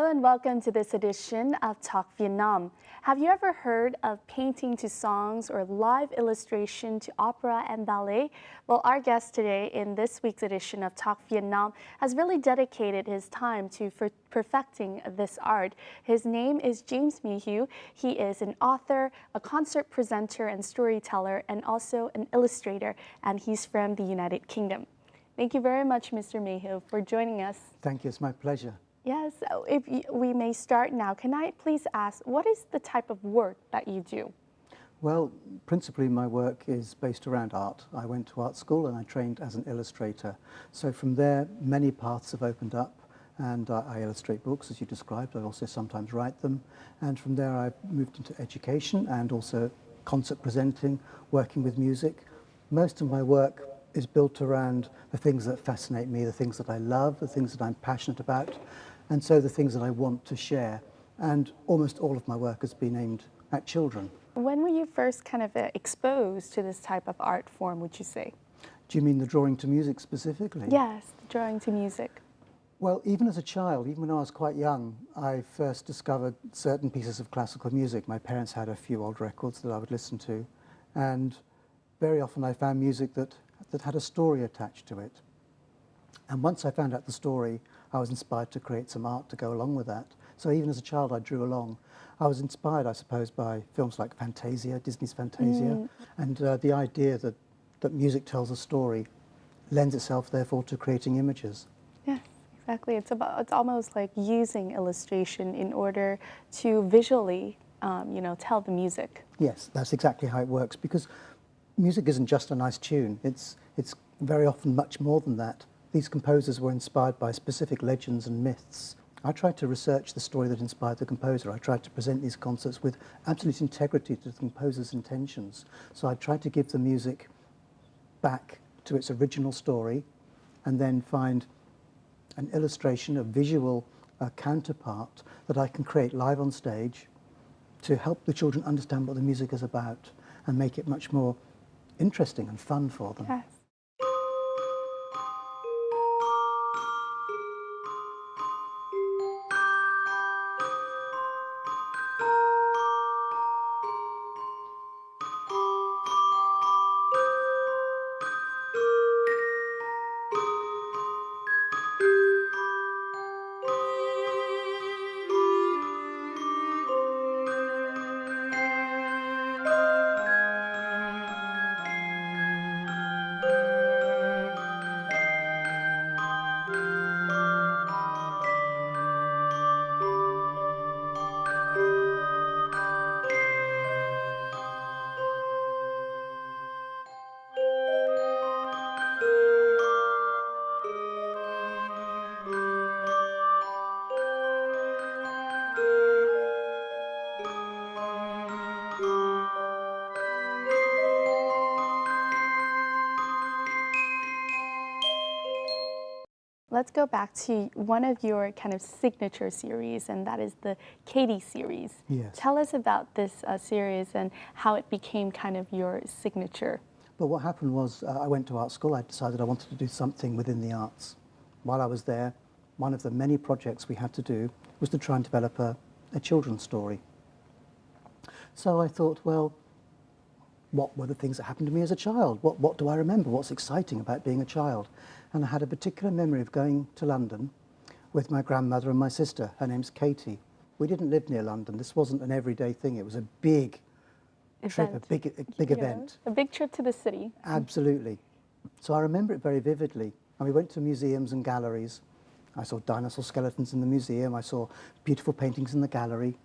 and welcome to this edition of Talk Vietnam. Have you ever heard of painting to songs or live illustration to opera and ballet? Well, our guest today in this week's edition of Talk Vietnam has really dedicated his time to perfecting this art. His name is James Mayhew. He is an author, a concert presenter and storyteller, and also an illustrator, and he's from the United Kingdom. Thank you very much, Mr. Mayhew, for joining us. Thank you. It's my pleasure. Yes, so if we may start now, can I please ask, what is the type of work that you do? Well, principally my work is based around art. I went to art school and I trained as an illustrator. So from there, many paths have opened up, and I illustrate books, as you described. I also sometimes write them. And from there, I've moved into education and also concert presenting, working with music. Most of my work is built around the things that fascinate me, the things that I love, the things that I'm passionate about, and so the things that I want to share. And almost all of my work has been aimed at children. When were you first kind of exposed to this type of art form, would you say? Do you mean the drawing to music specifically? Yes, the drawing to music. Well, even as a child, even when I was quite young, I first discovered certain pieces of classical music. My parents had a few old records that I would listen to, and very often I found music that had a story attached to it. And once I found out the story, I was inspired to create some art to go along with that. So even as a child, I drew along. I was inspired, I suppose, by films like Fantasia, Disney's Fantasia, and the idea that music tells a story lends itself, therefore, to creating images. Yes, exactly. It's almost like using illustration in order to visually, tell the music. Yes, that's exactly how it works, because music isn't just a nice tune. It's very often much more than that. These composers were inspired by specific legends and myths. I tried to research the story that inspired the composer. I tried to present these concerts with absolute integrity to the composer's intentions. So I tried to give the music back to its original story and then find an illustration, a visual counterpart that I can create live on stage to help the children understand what the music is about and make it much more interesting and fun for them. Yes. Let's go back to one of your kind of signature series, and that is the Cady Series. Yes. Tell us about this series and how it became kind of your signature. But what happened was I went to art school. I decided I wanted to do something within the arts. While I was there, one of the many projects we had to do was to try and develop a children's story. So I thought, well, what were the things that happened to me as a child? What do I remember? What's exciting about being a child? And I had a particular memory of going to London with my grandmother and my sister. Her name's Katie. We didn't live near London. This wasn't an everyday thing. It was a big trip, a big event. A big trip to the city. Absolutely. So I remember it very vividly. And we went to museums and galleries. I saw dinosaur skeletons in the museum. I saw beautiful paintings in the gallery.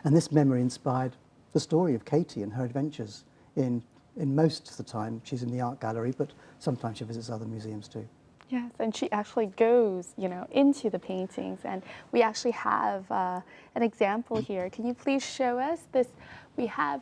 And this memory inspired the story of Katie and her adventures in most of the time. She's in the art gallery, but sometimes she visits other museums too. Yes, and she actually goes, into the paintings, and we actually have an example here. Can you please show us this? We have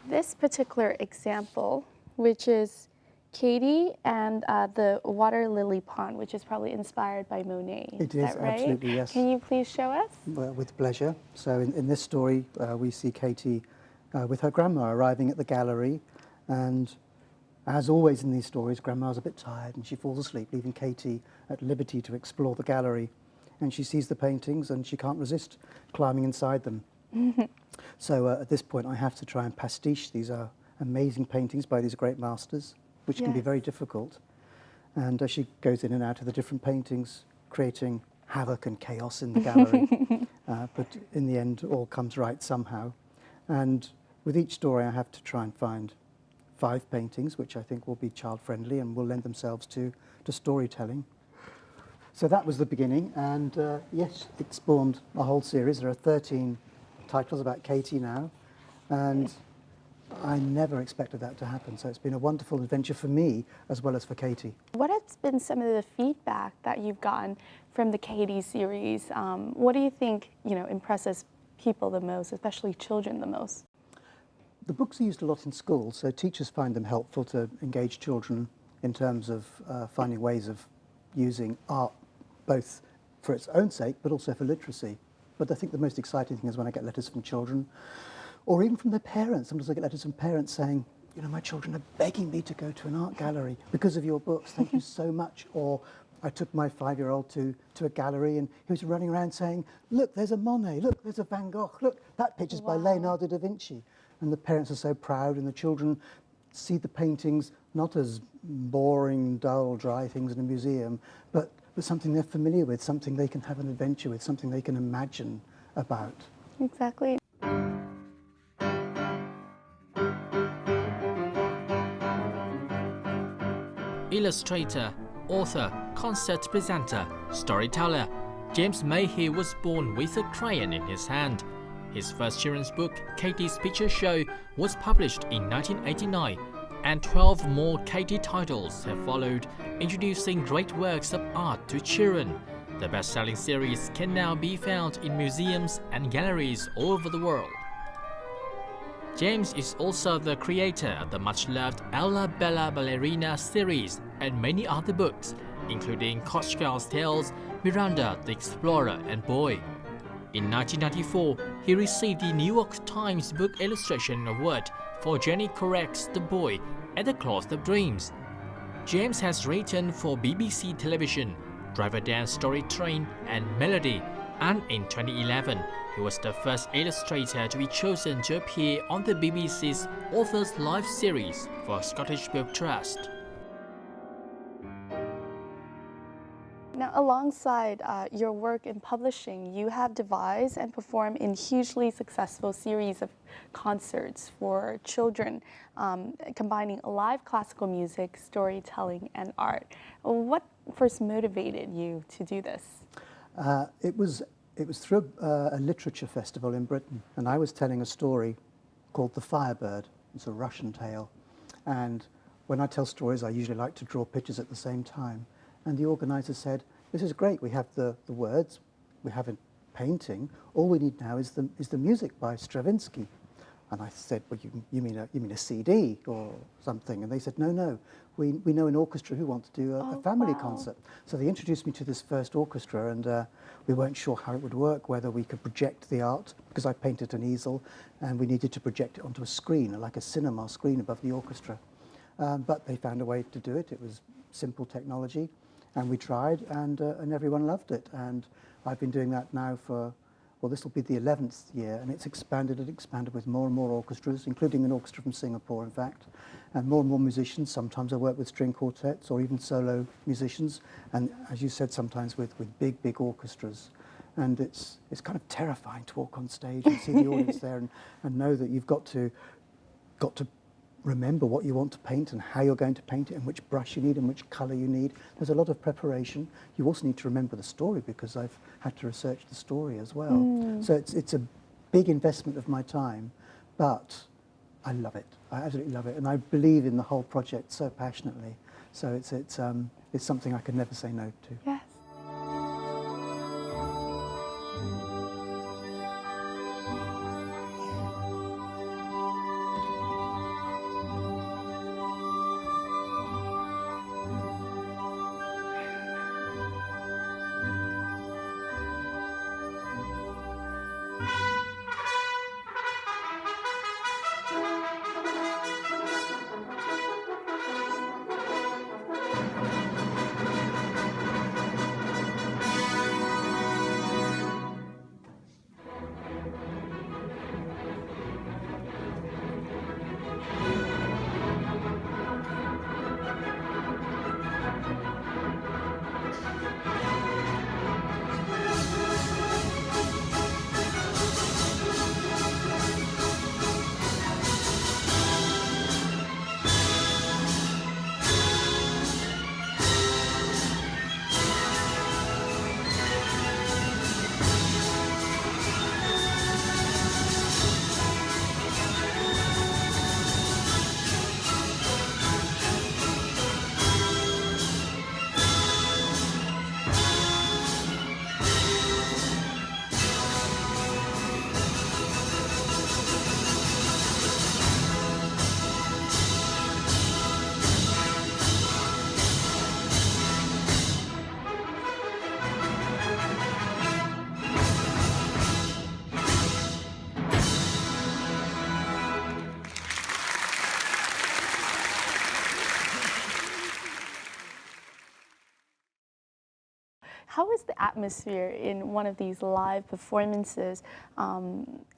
this particular example, which is Cady and the water lily pond, which is probably inspired by Monet. It is is, that right? absolutely, yes. Can you please show us? Well, with pleasure. So in this story, we see Katie with her grandma arriving at the gallery, and as always in these stories, grandma's a bit tired and she falls asleep, leaving Katie at liberty to explore the gallery. and she sees the paintings and she can't resist climbing inside them. So at this point I have to try and pastiche these amazing paintings by these great masters, which can be very difficult. And she goes in and out of the different paintings, creating havoc and chaos in the gallery. But in the end, all comes right somehow. And with each story, I have to try and find 5 paintings, which I think will be child-friendly and will lend themselves to storytelling. So that was the beginning, and yes, it spawned a whole series. There are 13 titles about Katie now, and I never expected that to happen. So it's been a wonderful adventure for me as well as for Katie. What has been some of the feedback that you've gotten from the Cady series? What do you think, impresses people the most, especially children the most? The books are used a lot in schools, so teachers find them helpful to engage children in terms of finding ways of using art, both for its own sake, but also for literacy. But I think the most exciting thing is when I get letters from children, or even from their parents. Sometimes I get letters from parents saying, my children are begging me to go to an art gallery because of your books, thank you so much. Or I took my 5-year-old to a gallery and he was running around saying, look, there's a Monet, look, there's a Van Gogh, look, that picture's by Leonardo da Vinci. And the parents are so proud, and the children see the paintings not as boring, dull, dry things in a museum, but something they're familiar with, something they can have an adventure with, something they can imagine about. Exactly. Illustrator, author, concert presenter, storyteller, James Mayhew was born with a crayon in his hand. His first children's book, Cady's Picture Show, was published in 1989, and 12 more Cady titles have followed, introducing great works of art to children. The best-selling series can now be found in museums and galleries all over the world. James is also the creator of the much-loved Ella Bella Ballerina series and many other books, including Coach Girl's Tales, Miranda the Explorer, and Boy. In 1994, he received the New York Times Book Illustration Award for Jenny Correct's The Boy at the Cloth of Dreams. James has written for BBC Television, Driver Dan's Story Train, and Melody, and in 2011, he was the first illustrator to be chosen to appear on the BBC's Authors Live series for Scottish Book Trust. Now, alongside your work in publishing, you have devised and performed in hugely successful series of concerts for children, combining live classical music, storytelling, and art. What first motivated you to do this? It was through a literature festival in Britain, and I was telling a story called The Firebird. It's a Russian tale, and when I tell stories, I usually like to draw pictures at the same time. And the organizer said, this is great, we have the words, we have a painting, all we need now is the music by Stravinsky. And I said, well, you mean a CD or something? And they said, no, we know an orchestra who want to do a family concert. So they introduced me to this first orchestra, and we weren't sure how it would work, whether we could project the art, because I painted an easel, and we needed to project it onto a screen, like a cinema screen above the orchestra. But they found a way to do it. It was simple technology. And we tried, and everyone loved it. And I've been doing that now for, well, this will be the 11th year, and it's expanded and expanded with more and more orchestras, including an orchestra from Singapore, in fact, and more musicians. Sometimes I work with string quartets or even solo musicians, and as you said, sometimes with big orchestras. And it's kind of terrifying to walk on stage and see the audience there and know that you've got to remember what you want to paint and how you're going to paint it and which brush you need and which colour you need. There's a lot of preparation. You also need to remember the story, because I've had to research the story as well. So it's a big investment of my time, but I love it. I absolutely love it, and I believe in the whole project so passionately. So it's something I could never say no to. Yes. How is the atmosphere in one of these live performances?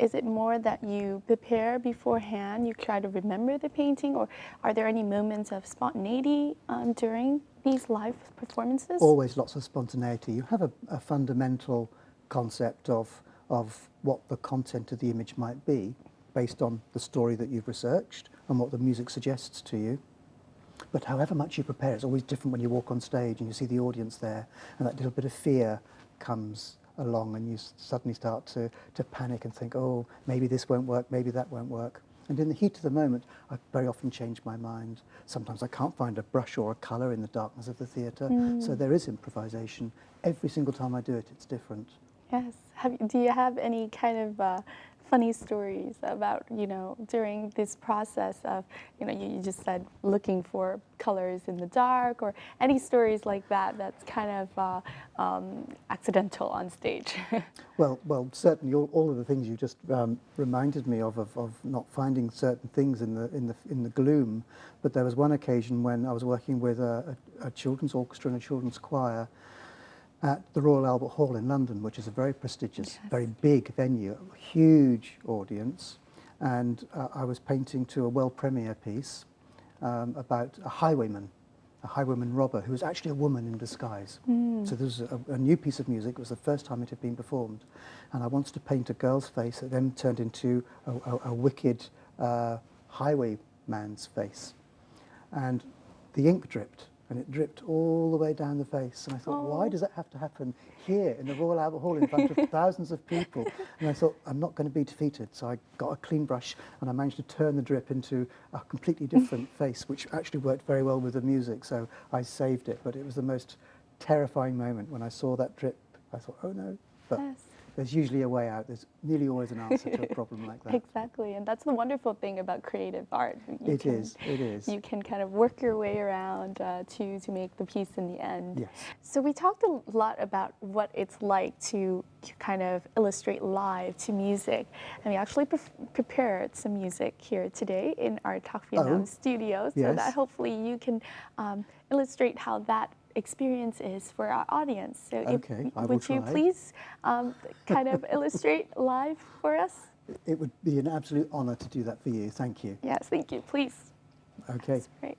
Is it more that you prepare beforehand, you try to remember the painting, or are there any moments of spontaneity during these live performances? Always lots of spontaneity. You have a fundamental concept of what the content of the image might be based on the story that you've researched and what the music suggests to you. But however much you prepare, it's always different when you walk on stage and you see the audience there, and that little bit of fear comes along, and you suddenly start to panic and think, oh, maybe this won't work, maybe that won't work. And in the heat of the moment, I very often change my mind. Sometimes I can't find a brush or a colour in the darkness of the theatre, so there is improvisation. Every single time I do it, it's different. Yes. Do you have any kind of funny stories about, during this process of, you just said looking for colors in the dark, or any stories like that that's kind of accidental on stage? Well, certainly all of the things you just reminded me of not finding certain things in the gloom. But there was one occasion when I was working with a children's orchestra and a children's choir at the Royal Albert Hall in London, which is a very prestigious, very big venue, a huge audience. And I was painting to a world premiere piece about a highwayman robber who was actually a woman in disguise. So this was a new piece of music. It was the first time it had been performed. And I wanted to paint a girl's face that then turned into a wicked highwayman's face. And the ink dripped. And it dripped all the way down the face. And I thought, why does that have to happen here in the Royal Albert Hall in front of thousands of people? And I thought, I'm not going to be defeated. So I got a clean brush and I managed to turn the drip into a completely different face, which actually worked very well with the music. So I saved it. But it was the most terrifying moment when I saw that drip. I thought, oh no. But there's usually a way out. There's nearly always an answer to a problem like that. Exactly, and that's the wonderful thing about creative art. It is. You can kind of work your way around to make the piece in the end. Yes. So we talked a lot about what it's like to kind of illustrate live to music, and we actually prepared some music here today in our Talk Vietnam studio, so that hopefully you can illustrate how that experience is for our audience. So would you please kind of illustrate live for us? It would be an absolute honour to do that for you. Thank you. Yes, thank you. Please. Okay. That's great.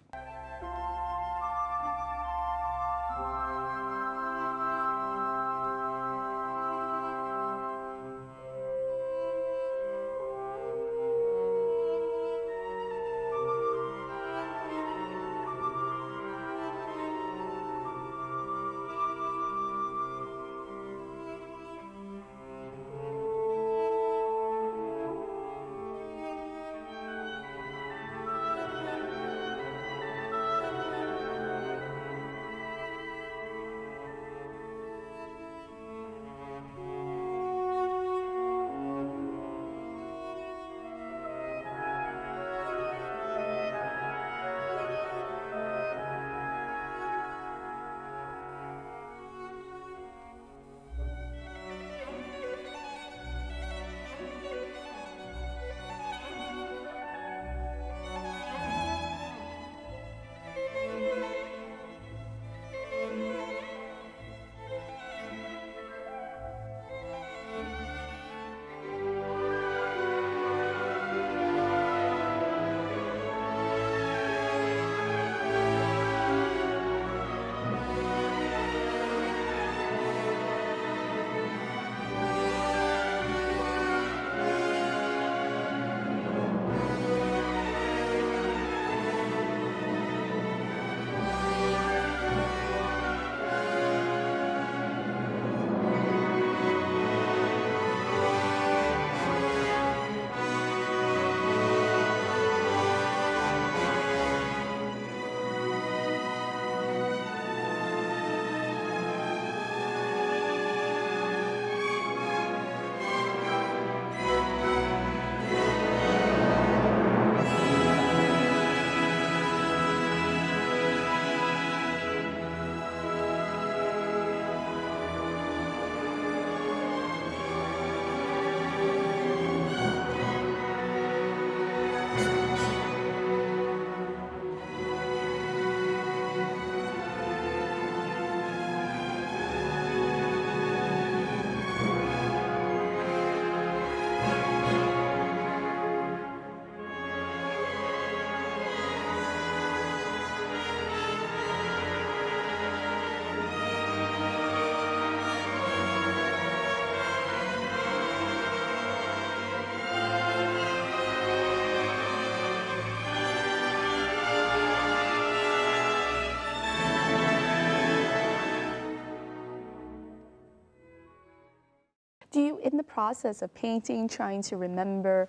Do you, in the process of painting, trying to remember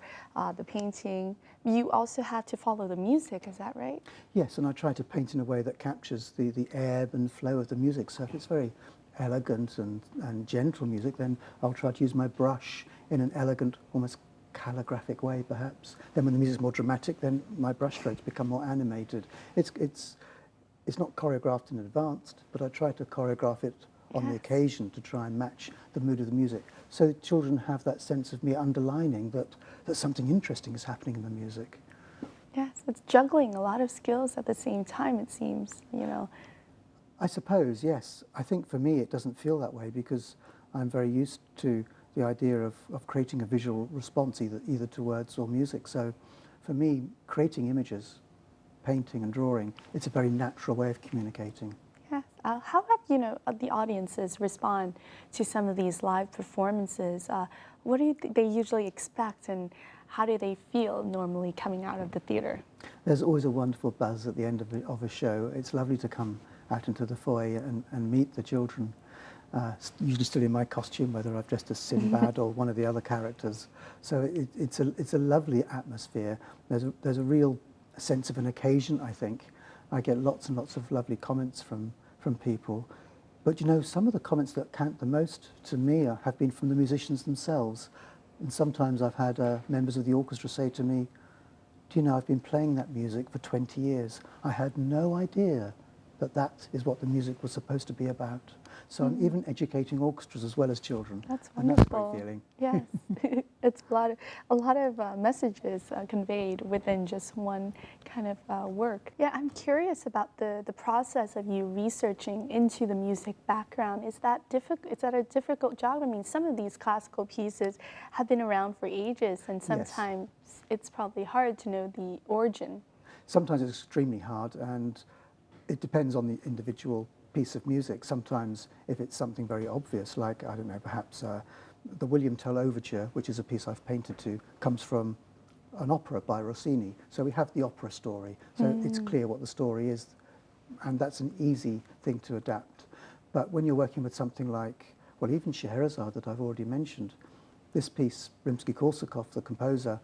the painting, you also have to follow the music, is that right? Yes, and I try to paint in a way that captures the ebb and flow of the music. So if it's very elegant and gentle music, then I'll try to use my brush in an elegant, almost calligraphic way, perhaps. Then when the music's more dramatic, then my brush strokes become more animated. It's not choreographed in advance, but I try to choreograph it on the occasion to try and match the mood of the music. So that children have that sense of me underlining that something interesting is happening in the music. Yes, it's juggling a lot of skills at the same time, it seems, you know. I suppose, yes. I think for me it doesn't feel that way because I'm very used to the idea of creating a visual response either to words or music. So for me, creating images, painting and drawing, it's a very natural way of communicating. Yes. How have, you know, the audiences respond to some of these live performances? What do they usually expect, and how do they feel normally coming out of the theater? There's always a wonderful buzz at the end of a show. It's lovely to come out into the foyer and meet the children, usually still in my costume, whether I've dressed as Sinbad or one of the other characters. So it's a lovely atmosphere. There's a real sense of an occasion, I think. I get lots and lots of lovely comments from people. But you know, some of the comments that count the most to me have been from the musicians themselves. And sometimes I've had members of the orchestra say to me, do you know, I've been playing that music for 20 years. I had no idea that is what the music was supposed to be about. So I'm even educating orchestras as well as children. That's and that's a wonderful. great feeling. Yes, it's a lot of messages conveyed within just one kind of work. Yeah, I'm curious about the process of you researching into the music background. Is that difficult? Is that a difficult job? I mean, some of these classical pieces have been around for ages, and sometimes it's probably hard to know the origin. Sometimes it's extremely hard, and it depends on the individual piece of music. Sometimes if it's something very obvious, like, I don't know, perhaps the William Tell Overture, which is a piece I've painted to, comes from an opera by Rossini. So we have the opera story. So it's clear what the story is, and that's an easy thing to adapt. But when you're working with something like, well, even Scheherazade that I've already mentioned, this piece, Rimsky-Korsakov, the composer,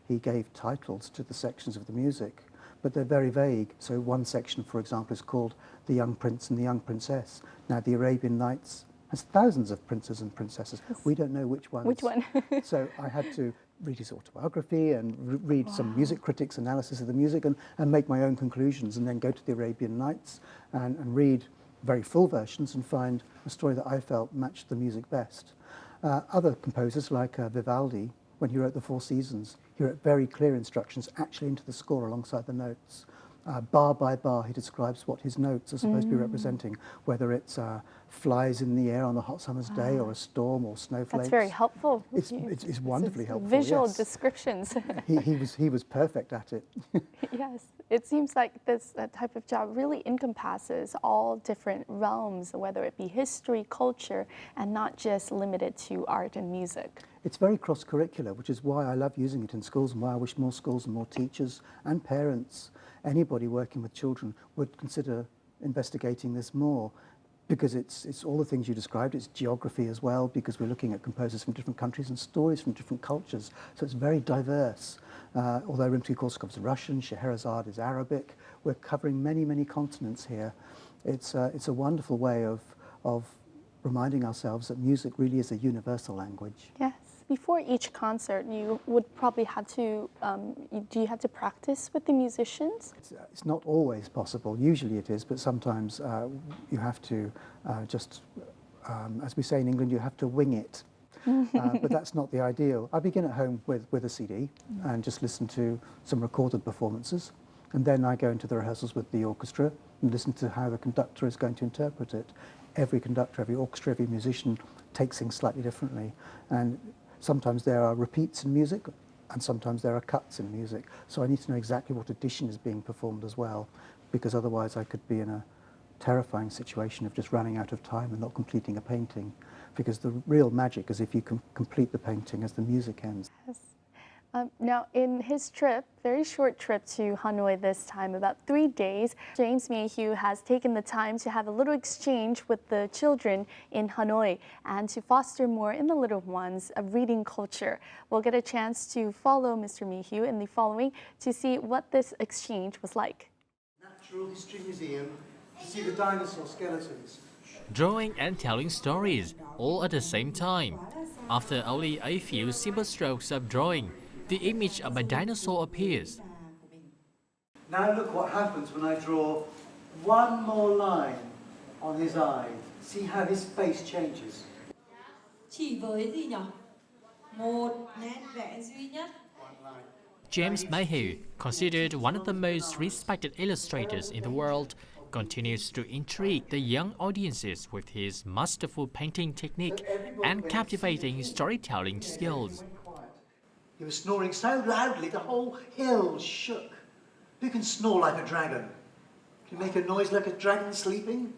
he gave titles to the sections of the music, but they're very vague. So one section, for example, is called The Young Prince and the Young Princess. Now, the Arabian Nights has thousands of princes and princesses. We don't know which ones. Which one? So I had to read his autobiography and read some music critics' analysis of the music and make my own conclusions, and then go to the Arabian Nights and read very full versions and find a story that I felt matched the music best. Other composers like Vivaldi, when he wrote the Four Seasons, he wrote very clear instructions actually into the score alongside the notes. Bar by bar, he describes what his notes are supposed to be representing, whether it's flies in the air on a hot summer's day, or a storm, or snowflakes. That's very helpful. It's wonderfully helpful. Visual yes. descriptions. he was perfect at it. Yes, it seems like this type of job really encompasses all different realms, whether it be history, culture, and not just limited to art and music. It's very cross-curricular, which is why I love using it in schools, and why I wish more schools and more teachers and parents, anybody working with children, would consider investigating this more, because it's all the things you described. It's geography as well, because we're looking at composers from different countries and stories from different cultures, so it's very diverse. Although Rimsky-Korsakov is Russian, Scheherazade is Arabic, we're covering many, many continents here. It's a wonderful way of reminding ourselves that music really is a universal language. Yes. Before each concert, you would probably have to, do you have to practice with the musicians? It's not always possible. Usually it is, but sometimes you have to just, as we say in England, you have to wing it. But that's not the ideal. I begin at home with a CD and just listen to some recorded performances. And then I go into the rehearsals with the orchestra and listen to how the conductor is going to interpret it. Every conductor, every orchestra, every musician takes things slightly differently. And sometimes there are repeats in music, and sometimes there are cuts in music. So I need to know exactly what edition is being performed as well, because otherwise I could be in a terrifying situation of just running out of time and not completing a painting. Because the real magic is if you can complete the painting as the music ends. Yes. Now, in his trip, very short trip to Hanoi this time, about 3 days, James Mayhew has taken the time to have a little exchange with the children in Hanoi and to foster more in the little ones a reading culture. We'll get a chance to follow Mr. Mayhew in the following to see what this exchange was like. Natural History Museum to see the dinosaur skeletons. Drawing and telling stories, all at the same time. After only a few simple strokes of drawing, the image of a dinosaur appears. Now look what happens when I draw one more line on his eye. See how his face changes. Chỉ với gì nhỉ? Một nét vẽ duy nhất. James Mayhew, considered one of the most respected illustrators in the world, continues to intrigue the young audiences with his masterful painting technique and captivating storytelling skills. He was snoring so loudly the whole hill shook. Who can snore like a dragon? Can you make a noise like a dragon sleeping?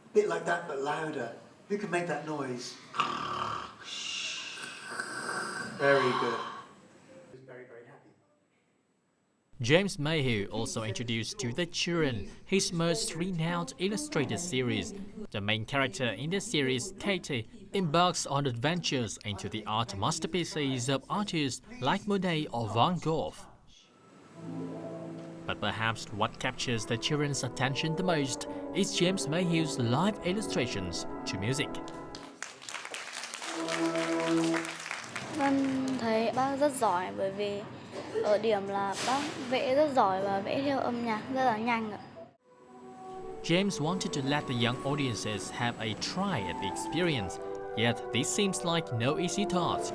A bit like that but louder. Who can make that noise? Very good. He was very, very happy. James Mayhew also introduced to the children his most renowned illustrated series. The main character in the series, Cady, embarks on adventures into the art masterpieces of artists like Monet or Van Gogh. But perhaps what captures the children's attention the most is James Mayhew's live illustrations to music. Vân thấy bác rất giỏi bởi vì ở điểm là bác vẽ rất giỏi và vẽ theo âm nhạc rất là nhanh ạ. James wanted to let the young audiences have a try at the experience, yet this seems like no easy task.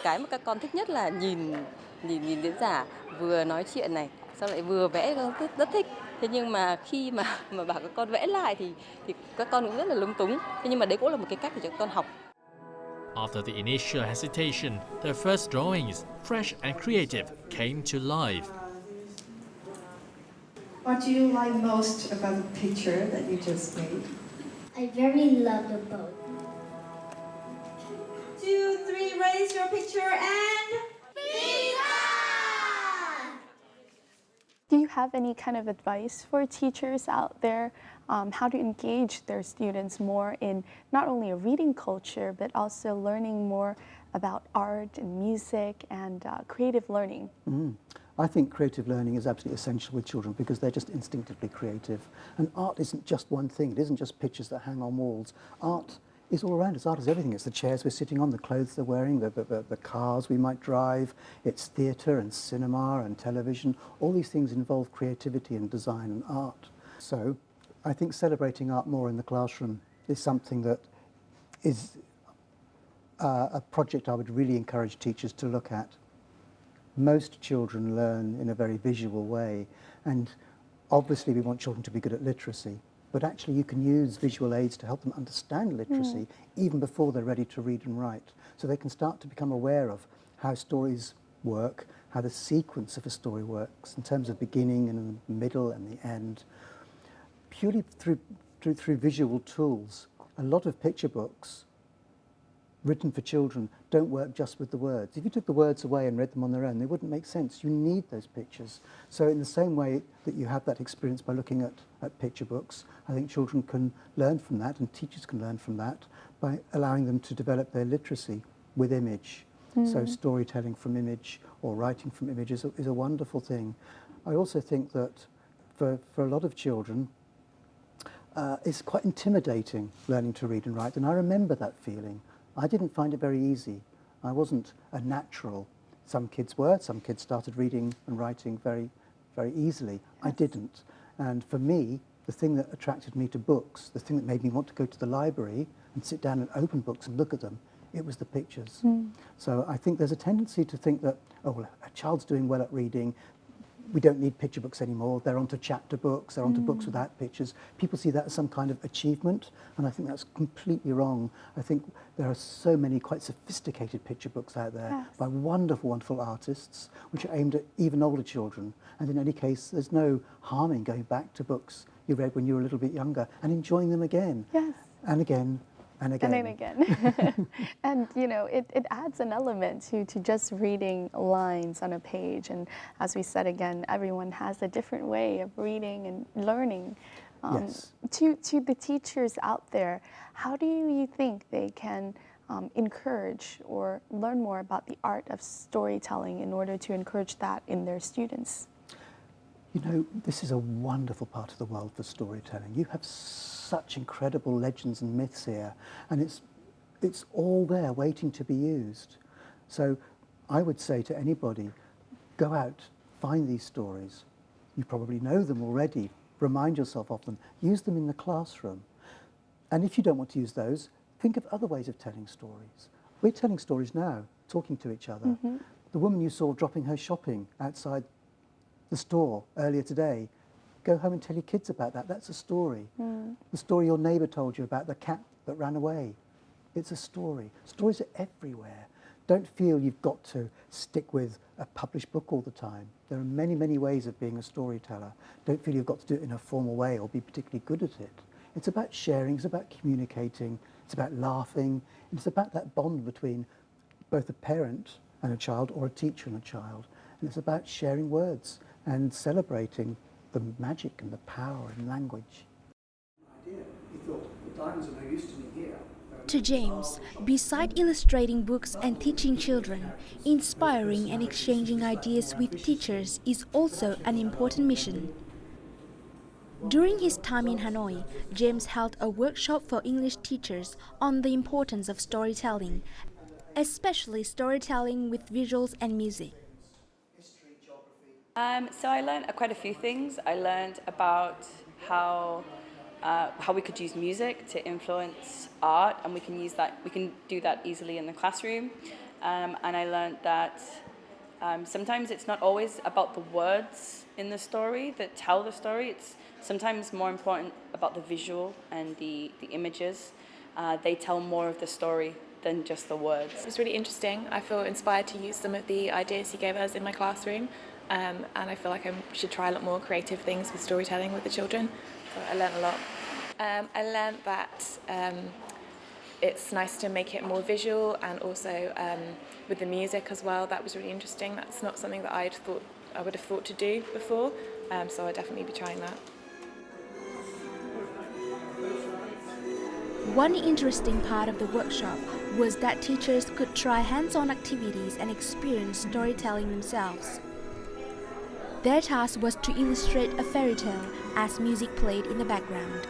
Cái mà các con thích nhất là nhìn diễn giả vừa nói chuyện này, xong lại vừa vẽ, rất thích. Thế nhưng mà khi mà bảo các con vẽ lại thì các con cũng rất là lúng túng. Thế nhưng mà đấy cũng là một cái cách để cho các con học. After the initial hesitation, the first drawings, fresh and creative, came to life. What do you like most about the picture that you just made? I very love the boat. 2, 3, raise your picture and... Do you have any kind of advice for teachers out there how to engage their students more in not only a reading culture, but also learning more about art and music and creative learning? I think creative learning is absolutely essential with children because they're just instinctively creative. And art isn't just one thing. It isn't just pictures that hang on walls. Art is all around us. Art is everything. It's the chairs we're sitting on, the clothes they're wearing, the cars we might drive. It's theatre and cinema and television. All these things involve creativity and design and art. So I think celebrating art more in the classroom is something that is a project I would really encourage teachers to look at. Most children learn in a very visual way, and obviously we want children to be good at literacy, but actually you can use visual aids to help them understand literacy even before they're ready to read and write. So they can start to become aware of how stories work, how the sequence of a story works in terms of beginning and the middle and the end. Purely through visual tools, a lot of picture books written for children don't work just with the words. If you took the words away and read them on their own, they wouldn't make sense. You need those pictures. So in the same way that you have that experience by looking at picture books, I think children can learn from that and teachers can learn from that by allowing them to develop their literacy with image. So storytelling from image or writing from image is a wonderful thing. I also think that for a lot of children, it's quite intimidating learning to read and write, and I remember that feeling. I didn't find it very easy. I wasn't a natural. Some kids were. Some kids started reading and writing very, very easily. I didn't. And for me, the thing that attracted me to books, the thing that made me want to go to the library and sit down and open books and look at them, it was the pictures. So I think there's a tendency to think that, oh, well, a child's doing well at reading, we don't need picture books anymore, they're onto chapter books, they're onto books without pictures. People see that as some kind of achievement, and I think that's completely wrong. I think there are so many quite sophisticated picture books out there by wonderful, wonderful artists, which are aimed at even older children. And in any case, there's no harm in going back to books you read when you were a little bit younger and enjoying them again. Yes. And again, And again. And then again. And, you know, it adds an element to just reading lines on a page. And as we said again, everyone has a different way of reading and learning. Yes. To the teachers out there, how do you think they can encourage or learn more about the art of storytelling in order to encourage that in their students? You know, this is a wonderful part of the world for storytelling. You have such incredible legends and myths here, and it's all there waiting to be used. So I would say to anybody, go out, find these stories. You probably know them already. Remind yourself of them. Use them in the classroom. And if you don't want to use those, think of other ways of telling stories. We're telling stories now, talking to each other. Mm-hmm. The woman you saw dropping her shopping outside the store earlier today, go home and tell your kids about that. That's a story. The story your neighbour told you about the cat that ran away. It's a story. Stories are everywhere. Don't feel you've got to stick with a published book all the time. There are many, many ways of being a storyteller. Don't feel you've got to do it in a formal way or be particularly good at it. It's about sharing, it's about communicating, it's about laughing, and it's about that bond between both a parent and a child or a teacher and a child. And it's about sharing words and celebrating the magic and the power in language. He thought, the diamonds are no use to me here. To James, beside illustrating books and teaching children, inspiring and exchanging ideas with teachers is also an important mission. During his time in Hanoi, James held a workshop for English teachers on the importance of storytelling, especially storytelling with visuals and music. So I learned quite a few things. I learned about how we could use music to influence art, and we can do that easily in the classroom. And I learned that sometimes it's not always about the words in the story that tell the story. It's sometimes more important about the visual and the images. They tell more of the story than just the words. It was really interesting. I feel inspired to use some of the ideas he gave us in my classroom. And I feel like I should try a lot more creative things with storytelling with the children. So I learned a lot. I learned that it's nice to make it more visual, and also with the music as well. That was really interesting. That's not something that I would have thought to do before. So I'll definitely be trying that. One interesting part of the workshop was that teachers could try hands-on activities and experience storytelling themselves. Their task was to illustrate a fairy tale as music played in the background.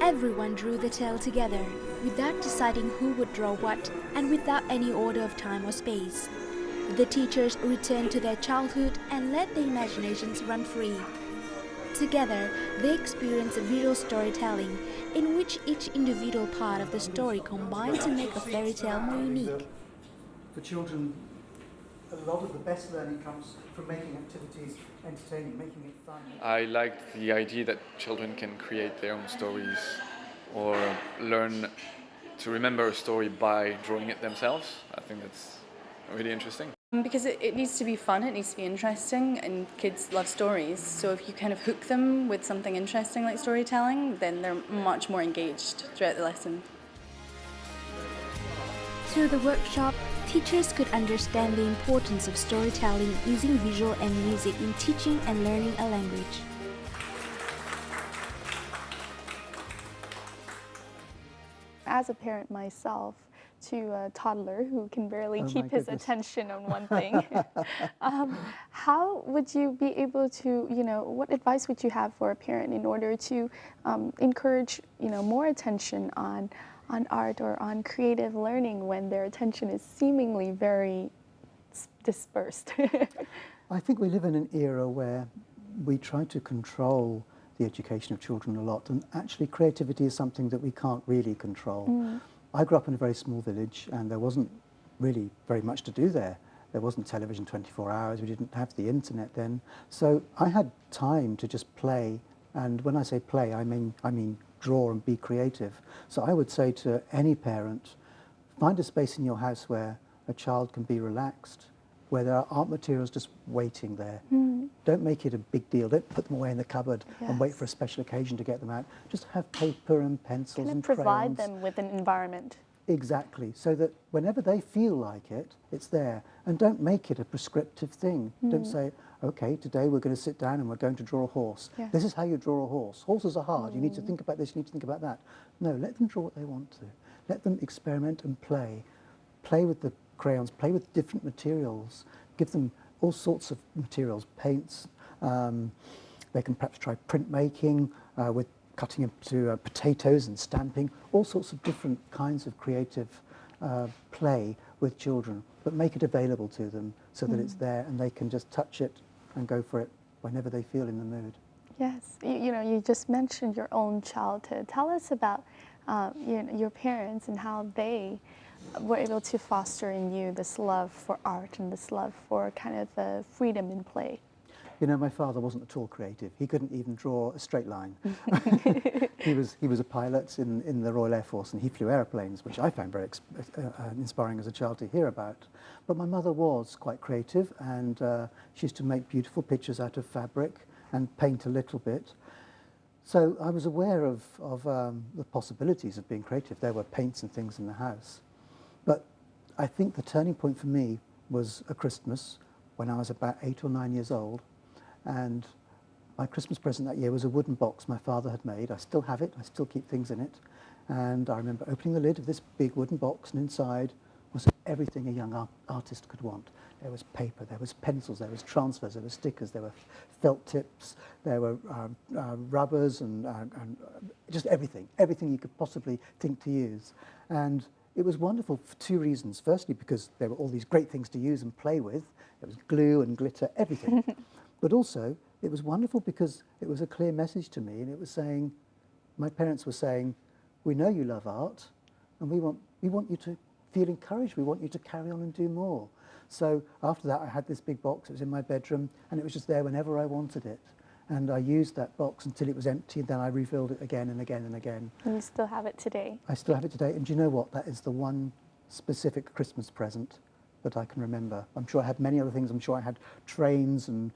Everyone drew the tale together, without deciding who would draw what and without any order of time or space. The teachers returned to their childhood and let their imaginations run free. Together, they experienced visual storytelling, in which each individual part of the story combined to make a fairy tale more unique. For children, a lot of the best learning comes from making activities entertaining, making it fun. I liked the idea that children can create their own stories or learn to remember a story by drawing it themselves. I think that's really interesting. Because it needs to be fun, it needs to be interesting, and kids love stories. So if you kind of hook them with something interesting like storytelling, then they're much more engaged throughout the lesson. Through the workshop, teachers could understand the importance of storytelling using visual and music in teaching and learning a language. As a parent myself, to a toddler who can barely keep his attention on one thing, how would you be able to, what advice would you have for a parent in order to encourage, more attention on art or on creative learning when their attention is seemingly very dispersed? I think we live in an era where we try to control the education of children a lot, and actually creativity is something that we can't really control. I grew up in a very small village, and there wasn't really very much to do there. There wasn't television 24 hours, we didn't have the internet then. So I had time to just play, and when I say play, I mean draw and be creative. So I would say to any parent, find a space in your house where a child can be relaxed where there are art materials just waiting there. Don't make it a big deal. Don't put them away in the cupboard and wait for a special occasion to get them out. Just have paper and pencils and crayons. Provide them with an environment. Exactly, so that whenever they feel like it, it's there. And don't make it a prescriptive thing. Don't say, okay, today we're going to sit down and we're going to draw a horse. This is how you draw a horse. Horses are hard. You need to think about this, you need to think about that. No, let them draw what they want to. Let them experiment and play. Play with the crayons, play with different materials. Give them all sorts of materials, paints. They can perhaps try printmaking with cutting into potatoes and stamping, all sorts of different kinds of creative play with children, but make it available to them so that it's there and they can just touch it and go for it whenever they feel in the mood. Yes, you just mentioned your own childhood. Tell us about your parents and how they were able to foster in you this love for art and this love for kind of the freedom in play. You know, my father wasn't at all creative. He couldn't even draw a straight line. He was a pilot in the Royal Air Force, and he flew aeroplanes, which I found very inspiring as a child to hear about. But my mother was quite creative, and she used to make beautiful pictures out of fabric and paint a little bit. So I was aware of the possibilities of being creative. There were paints and things in the house. But I think the turning point for me was a Christmas when I was about 8 or 9 years old. And my Christmas present that year was a wooden box my father had made. I still have it. I still keep things in it. And I remember opening the lid of this big wooden box, and inside was everything a young artist could want. There was paper, there was pencils, there was transfers, there were stickers, there were felt tips, there were rubbers and just everything you could possibly think to use. And it was wonderful for two reasons. Firstly, because there were all these great things to use and play with. There was glue and glitter, everything. But also, it was wonderful because it was a clear message to me, and it was saying, my parents were saying, we know you love art, and we want you to feel encouraged. We want you to carry on and do more. So after that, I had this big box. It was in my bedroom, and it was just there whenever I wanted it. And I used that box until it was empty, and then I refilled it again and again and again. And you still have it today? I still have it today. And do you know what? That is the one specific Christmas present that I can remember. I'm sure I had many other things. I'm sure I had trains and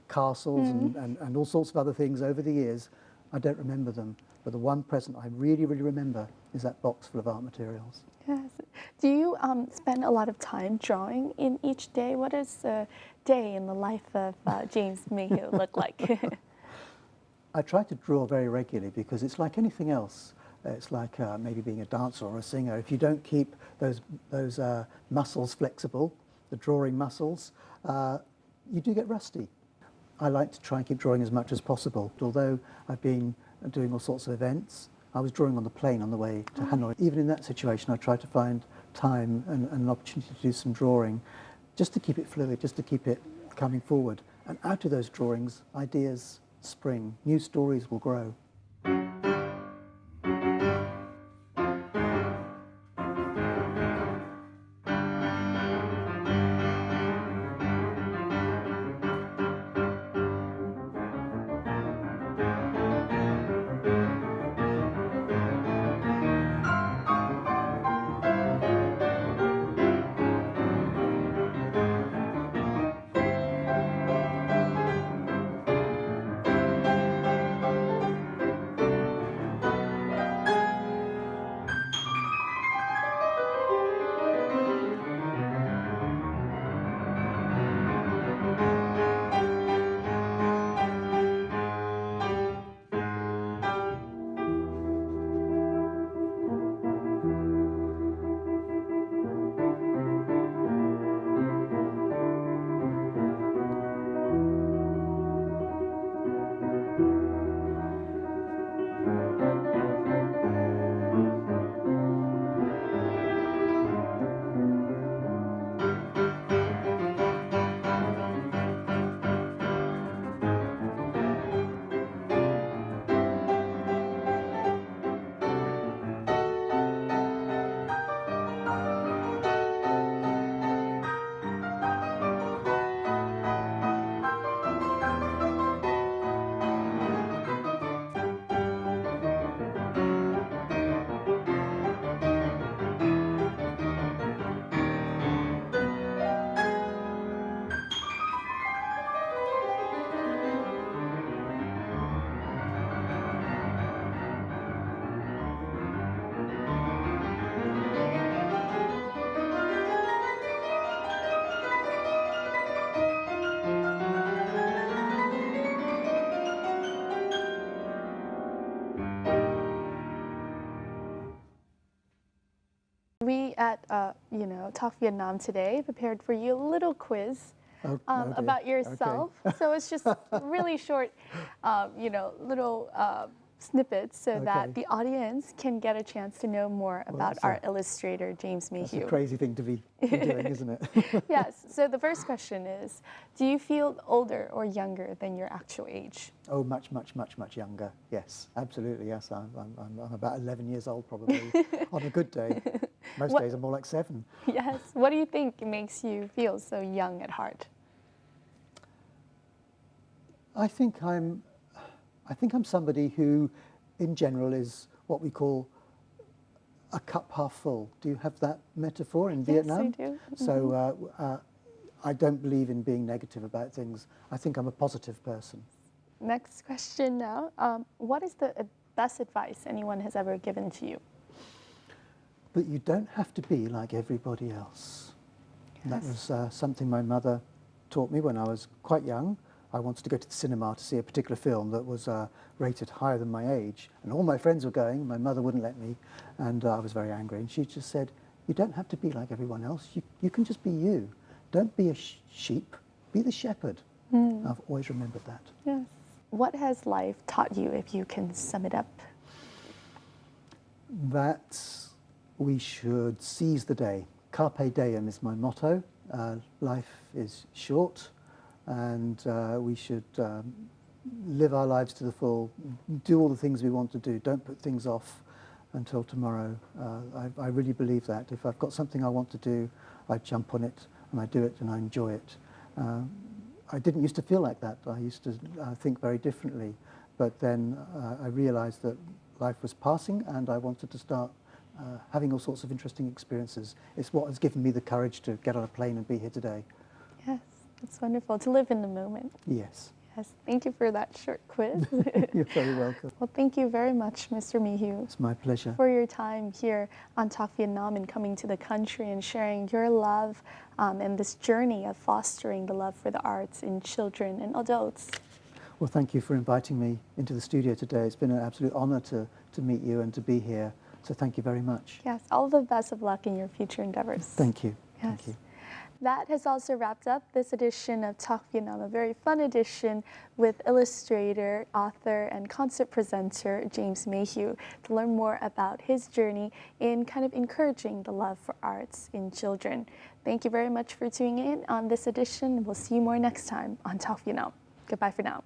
castles and all sorts of other things over the years. I don't remember them. But the one present I really, really remember is that box full of art materials. Yes. Do you spend a lot of time drawing in each day? What does a day in the life of James Mayhew look like? I try to draw very regularly because it's like anything else. It's like maybe being a dancer or a singer. If you don't keep those muscles flexible, the drawing muscles, you do get rusty. I like to try and keep drawing as much as possible. Although I've been doing all sorts of events, I was drawing on the plane on the way to Hanoi. Even in that situation, I try to find time and an opportunity to do some drawing, just to keep it fluid, just to keep it coming forward. And out of those drawings, ideas spring, new stories will grow. at Talk Vietnam today, prepared for you a little quiz about yourself. Okay. So it's just really short, little snippets so that the audience can get a chance to know more about our illustrator, James Mayhew. That's a crazy thing to be doing, isn't it? Yes. So the first question is, do you feel older or younger than your actual age? Oh, much younger. Yes, absolutely. Yes, I'm about 11 years old probably on a good day. Most days I'm more like 7. Yes. What do you think makes you feel so young at heart? I think I'm somebody who, in general, is what we call a cup half full. Do you have that metaphor in Vietnam? Yes, I do. So I don't believe in being negative about things. I think I'm a positive person. Next question now. What is the best advice anyone has ever given to you? But you don't have to be like everybody else. Yes. That was something my mother taught me when I was quite young. I wanted to go to the cinema to see a particular film that was rated higher than my age. And all my friends were going, my mother wouldn't let me, and I was very angry. And she just said, you don't have to be like everyone else. You can just be you. Don't be a sheep, be the shepherd. I've always remembered that. Yes. What has life taught you, if you can sum it up? That we should seize the day. Carpe diem is my motto. Life is short, and we should live our lives to the full, do all the things we want to do, don't put things off until tomorrow. I really believe that. If I've got something I want to do, I jump on it, and I do it, and I enjoy it. I didn't used to feel like that. I used to think very differently, but then I realized that life was passing, and I wanted to start having all sorts of interesting experiences. It's what has given me the courage to get on a plane and be here today. Yes, it's wonderful to live in the moment. Yes. Yes, thank you for that short quiz. You're very welcome. Well, thank you very much, Mr. Mayhew. It's my pleasure. For your time here on Talk Vietnam and coming to the country and sharing your love and this journey of fostering the love for the arts in children and adults. Well, thank you for inviting me into the studio today. It's been an absolute honor to meet you and to be here. So thank you very much. Yes, all the best of luck in your future endeavors. Thank you. Yes. Thank you. That has also wrapped up this edition of Talk Vietnam, a very fun edition with illustrator, author, and concert presenter James Mayhew to learn more about his journey in kind of encouraging the love for arts in children. Thank you very much for tuning in on this edition. We'll see you more next time on Talk Vietnam. Goodbye for now.